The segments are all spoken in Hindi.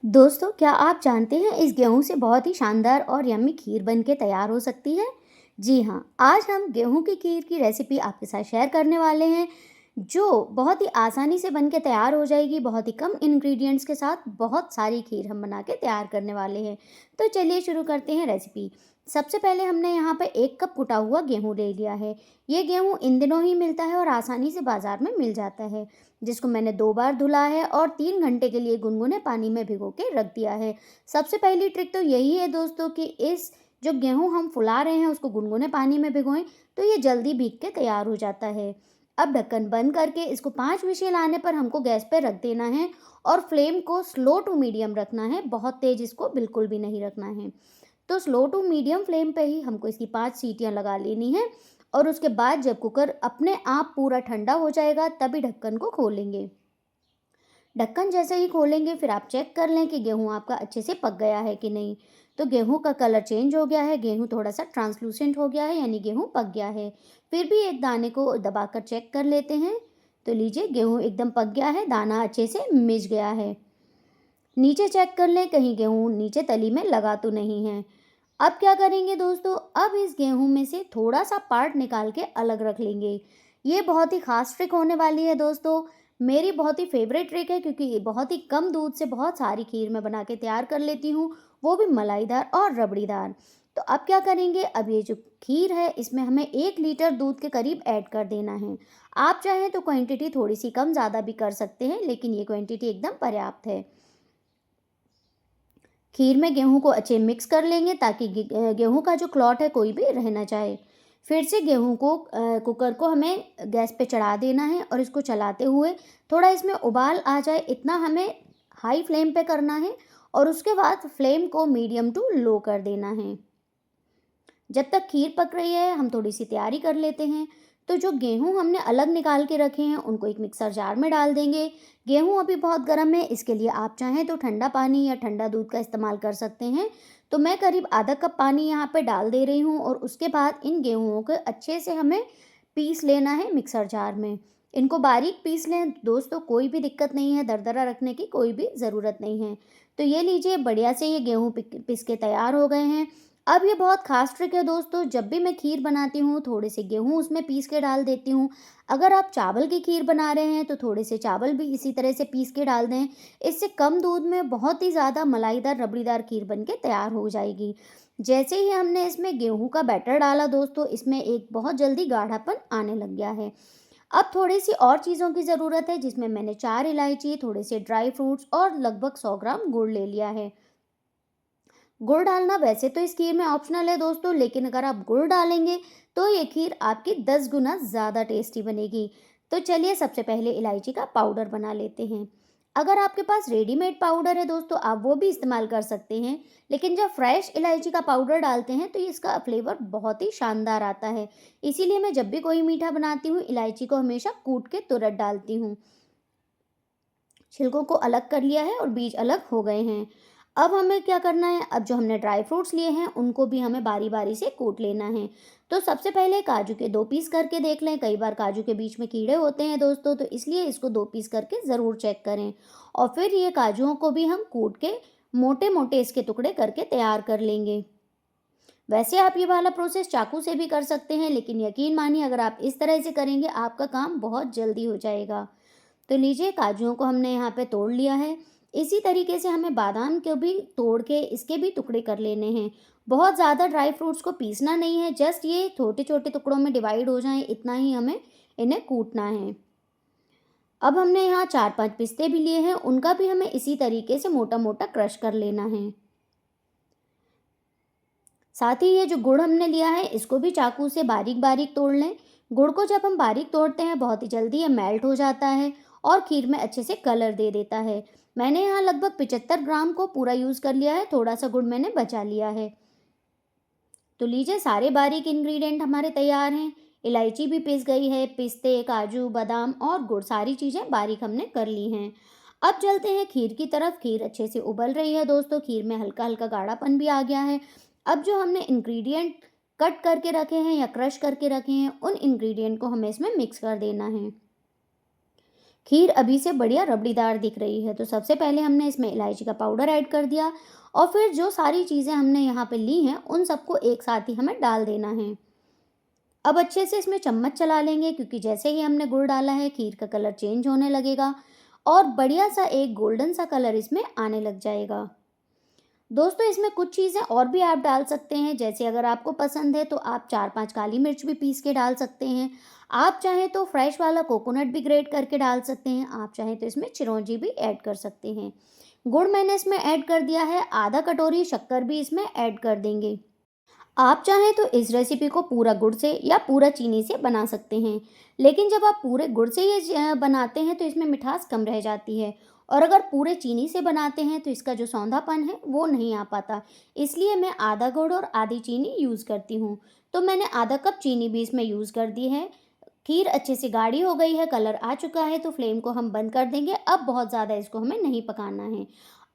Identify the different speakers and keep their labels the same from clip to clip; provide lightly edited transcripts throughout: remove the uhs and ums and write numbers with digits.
Speaker 1: दोस्तों, क्या आप जानते हैं इस गेहूं से बहुत ही शानदार और यम्मी खीर बन के तैयार हो सकती है। जी हाँ, आज हम गेहूं की खीर की रेसिपी आपके साथ शेयर करने वाले हैं, जो बहुत ही आसानी से बन के तैयार हो जाएगी। बहुत ही कम इंग्रेडिएंट्स के साथ बहुत सारी खीर हम बना के तैयार करने वाले हैं। तो चलिए शुरू करते हैं रेसिपी। सबसे पहले हमने यहाँ पे 1 कप कुटा हुआ गेहूं ले लिया है। ये गेहूं इन दिनों ही मिलता है और आसानी से बाजार में मिल जाता है, जिसको मैंने 2 बार धुला है और 3 घंटे के लिए गुनगुने पानी में भिगो के रख दिया है। सबसे पहली ट्रिक तो यही है दोस्तों कि इस जो गेहूं हम फुला रहे हैं उसको गुनगुने पानी में भिगोएं, तो ये जल्दी भीग के तैयार हो जाता है। अब ढक्कन बंद करके इसको 5 विशिल आने पर हमको गैस पे रख देना है और फ्लेम को स्लो टू मीडियम रखना है, बहुत तेज इसको बिल्कुल भी नहीं रखना है। तो स्लो टू मीडियम फ्लेम पे ही हमको इसकी 5 सीटियां लगा लेनी है और उसके बाद जब कुकर अपने आप पूरा ठंडा हो जाएगा तभी ढक्कन को खोलेंगे। ढक्कन जैसे ही खोलेंगे फिर आप चेक कर लें कि गेहूं आपका अच्छे से पक गया है कि नहीं। तो गेहूं का कलर चेंज हो गया है, गेहूं थोड़ा सा ट्रांसलूसेंट हो गया है, यानी गेहूं पक गया है। फिर भी एक दाने को दबाकर चेक कर लेते हैं। तो लीजिए, गेहूं एकदम पक गया है, दाना अच्छे से मिज गया है। नीचे चेक कर लें कहीं गेहूं नीचे तली में लगा तो नहीं है। अब क्या करेंगे दोस्तों, अब इस गेहूं में से थोड़ा सा पार्ट निकाल के अलग रख लेंगे। ये बहुत ही खास ट्रिक होने वाली है दोस्तों। मेरी बहुत ही फेवरेट ट्रिक है, क्योंकि ये बहुत ही कम दूध से बहुत सारी खीर मैं बना के तैयार कर लेती हूँ, वो भी मलाईदार और रबड़ीदार। तो अब क्या करेंगे, अब ये जो खीर है इसमें हमें 1 लीटर दूध के करीब ऐड कर देना है। आप चाहें तो क्वांटिटी थोड़ी सी कम ज़्यादा भी कर सकते हैं, लेकिन ये क्वांटिटी एकदम पर्याप्त है। खीर में गेहूं को अच्छे मिक्स कर लेंगे ताकि गेहूं का जो क्लॉट है कोई भी रह ना जाए। फिर से गेहूं को कुकर को हमें गैस पे चढ़ा देना है और इसको चलाते हुए थोड़ा इसमें उबाल आ जाए इतना हमें हाई फ्लेम पे करना है, और उसके बाद फ्लेम को मीडियम टू लो कर देना है। जब तक खीर पक रही है हम थोड़ी सी तैयारी कर लेते हैं। तो जो गेहूं हमने अलग निकाल के रखे हैं उनको एक मिक्सर जार में डाल देंगे। गेहूं अभी बहुत गर्म है, इसके लिए आप चाहें तो ठंडा पानी या ठंडा दूध का इस्तेमाल कर सकते हैं। तो मैं करीब आधा कप पानी यहाँ पे डाल दे रही हूँ, और उसके बाद इन गेहूं को अच्छे से हमें पीस लेना है मिक्सर जार में। इनको बारीक पीस लें दोस्तों, कोई भी दिक्कत नहीं है, दरदरा रखने की कोई भी ज़रूरत नहीं है। तो ये लीजिए, बढ़िया से ये गेहूं पिस के तैयार हो गए हैं। अब ये बहुत खास ट्रिक है दोस्तों, जब भी मैं खीर बनाती हूँ थोड़े से गेहूँ उसमें पीस के डाल देती हूँ। अगर आप चावल की खीर बना रहे हैं तो थोड़े से चावल भी इसी तरह से पीस के डाल दें। इससे कम दूध में बहुत ही ज़्यादा मलाईदार रबड़ीदार खीर बन के तैयार हो जाएगी। जैसे ही हमने इसमें गेहूं का बैटर डाला दोस्तों, इसमें एक बहुत जल्दी गाढ़ापन आने लग गया है। अब थोड़ी सी और चीज़ों की ज़रूरत है, जिसमें मैंने 4 इलायची, थोड़े से ड्राई फ्रूट्स और लगभग 100 ग्राम गुड़ ले लिया है। गुड़ डालना वैसे तो इस खीर में ऑप्शनल है दोस्तों, लेकिन अगर आप गुड़ डालेंगे तो ये खीर आपकी 10 गुना ज़्यादा टेस्टी बनेगी। तो चलिए, सबसे पहले इलायची का पाउडर बना लेते हैं। अगर आपके पास रेडीमेड पाउडर है दोस्तों, आप वो भी इस्तेमाल कर सकते हैं, लेकिन जब फ्रेश इलायची का पाउडर डालते हैं तो इसका फ्लेवर बहुत ही शानदार आता है। इसीलिए मैं जब भी कोई मीठा बनाती हूँ इलायची को हमेशा कूट के तुरंत डालती हूँ। छिलकों को अलग कर लिया है और बीज अलग हो गए हैं। अब हमें क्या करना है, अब जो हमने ड्राई फ्रूट्स लिए हैं उनको भी हमें बारी बारी से कूट लेना है। तो सबसे पहले काजू के 2 पीस करके देख लें, कई बार काजू के बीच में कीड़े होते हैं दोस्तों, तो इसलिए इसको 2 पीस करके ज़रूर चेक करें। और फिर ये काजुओं को भी हम कूट के मोटे मोटे इसके टुकड़े करके तैयार कर लेंगे। वैसे आप ये वाला प्रोसेस चाकू से भी कर सकते हैं, लेकिन यकीन मानिए अगर आप इस तरह से करेंगे आपका काम बहुत जल्दी हो जाएगा। तो लीजिए, काजुओं को हमने यहाँ पे तोड़ लिया है। इसी तरीके से हमें बादाम को भी तोड़ के इसके भी टुकड़े कर लेने हैं। बहुत ज़्यादा ड्राई फ्रूट्स को पीसना नहीं है, जस्ट ये छोटे छोटे टुकड़ों में डिवाइड हो जाएं, इतना ही हमें इन्हें कूटना है। अब हमने यहाँ 4-5 पिस्ते भी लिए हैं, उनका भी हमें इसी तरीके से मोटा मोटा क्रश कर लेना है। साथ ही ये जो गुड़ हमने लिया है इसको भी चाकू से बारीक बारीक तोड़ लें। गुड़ को जब हम बारीक तोड़ते हैं बहुत ही जल्दी ये मेल्ट हो जाता है और खीर में अच्छे से कलर दे देता है। मैंने यहाँ लगभग 75 ग्राम को पूरा यूज़ कर लिया है, थोड़ा सा गुड़ मैंने बचा लिया है। तो लीजिए, सारे बारीक इंग्रेडिएंट हमारे तैयार हैं। इलायची भी पिस गई है, पिस्ते, काजू, बादाम और गुड़ सारी चीज़ें बारीक हमने कर ली हैं। अब चलते हैं खीर की तरफ। खीर अच्छे से उबल रही है दोस्तों, खीर में हल्का हल्का गाढ़ापन भी आ गया है। अब जो हमने इंग्रेडिएंट कट करके रखे हैं या क्रश करके रखे हैं उन इंग्रेडिएंट को हमें इसमें मिक्स कर देना है। खीर अभी से बढ़िया रबड़ीदार दिख रही है। तो सबसे पहले हमने इसमें इलायची का पाउडर ऐड कर दिया और फिर जो सारी चीज़ें हमने यहाँ पे ली हैं उन सबको एक साथ ही हमें डाल देना है। अब अच्छे से इसमें चम्मच चला लेंगे, क्योंकि जैसे ही हमने गुड़ डाला है खीर का कलर चेंज होने लगेगा और बढ़िया सा एक गोल्डन सा कलर इसमें आने लग जाएगा। दोस्तों, इसमें कुछ चीज़ें और भी आप डाल सकते हैं, जैसे अगर आपको पसंद है तो आप 4-5 काली मिर्च भी पीस के डाल सकते हैं। आप चाहें तो फ्रेश वाला कोकोनट भी ग्रेट करके डाल सकते हैं। आप चाहें तो इसमें चिरौंजी भी ऐड कर सकते हैं। गुड़ मैंने इसमें ऐड कर दिया है, आधा कटोरी शक्कर भी इसमें ऐड कर देंगे। आप चाहें तो इस रेसिपी को पूरा गुड़ से या पूरा चीनी से बना सकते हैं, लेकिन जब आप पूरे गुड़ से ये बनाते हैं तो इसमें मिठास कम रह जाती है, और अगर पूरे चीनी से बनाते हैं तो इसका जो सौंधापन है वो नहीं आ पाता। इसलिए मैं आधा गुड़ और आधी चीनी यूज़ करती हूँ। तो मैंने आधा कप चीनी भी इसमें यूज़ कर दी है। खीर अच्छे से गाढ़ी हो गई है, कलर आ चुका है, तो फ्लेम को हम बंद कर देंगे। अब बहुत ज़्यादा इसको हमें नहीं पकाना है।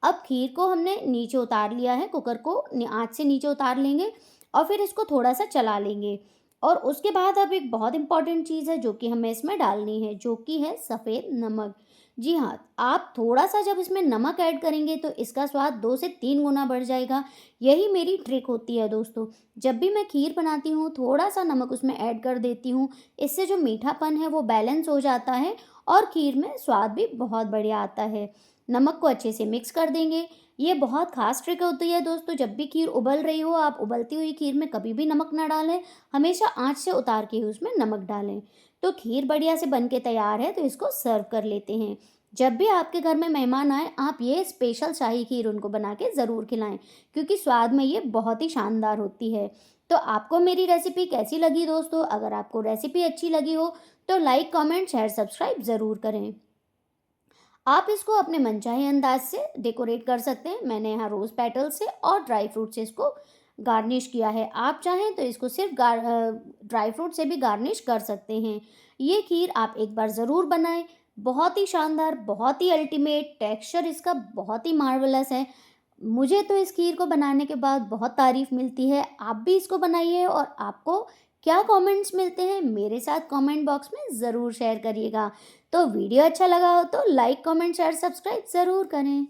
Speaker 1: अब खीर को हमने नीचे उतार लिया है, कुकर को आँच से नीचे उतार लेंगे और फिर इसको थोड़ा-सा चला लेंगे। और उसके बाद अब एक बहुत इम्पॉर्टेंट चीज़ है जो कि हमें इसमें डालनी है, जो कि है सफ़ेद नमक। जी हाँ, आप थोड़ा-सा जब इसमें नमक ऐड करेंगे तो इसका स्वाद 2 से 3 गुना बढ़ जाएगा। यही मेरी ट्रिक होती है दोस्तों। जब भी मैं खीर बनाती हूँ थोड़ा-सा नमक उसमें ऐड कर देती हूँ। इससे जो मीठापन है वो बैलेंस हो जाता है और खीर में स्वाद भी बहुत बढ़िया आता है। नमक को अच्छे से मिक्स कर देंगे। ये बहुत ख़ास ट्रिक होती है दोस्तों। जब भी खीर उबल रही हो, आप उबलती हुई खीर में कभी भी नमक ना डालें, हमेशा आँच से उतार के ही उसमें नमक डालें। तो खीर बढ़िया से बन के तैयार है, तो इसको सर्व कर लेते हैं। जब भी आपके घर में मेहमान आएँ, आप ये स्पेशल शाही खीर उनको बना के ज़रूर खिलाएँ, क्योंकि स्वाद में ये बहुत ही शानदार होती है। तो आपको मेरी रेसिपी कैसी लगी दोस्तों? अगर आपको रेसिपी अच्छी लगी हो, तो लाइक, कमेंट, शेयर, सब्सक्राइब ज़रूर करें। आप इसको अपने मनचाहे अंदाज से डेकोरेट कर सकते हैं। मैंने यहाँ रोज़ पेटल से और ड्राई फ्रूट से इसको गार्निश किया है। आप चाहें तो इसको सिर्फ ड्राई फ्रूट से भी गार्निश कर सकते हैं। ये खीर आप एक बार ज़रूर बनाएं। बहुत ही शानदार, बहुत ही अल्टीमेट, टेक्सचर इसका बहुत ही मार्वलस है। मुझे तो इस खीर को बनाने के बाद बहुत तारीफ़ मिलती है। आप भी इसको बनाइए और आपको क्या कमेंट्स मिलते हैं मेरे साथ कमेंट बॉक्स में ज़रूर शेयर करिएगा। तो वीडियो अच्छा लगा हो तो लाइक, कमेंट, शेयर, सब्सक्राइब ज़रूर करें।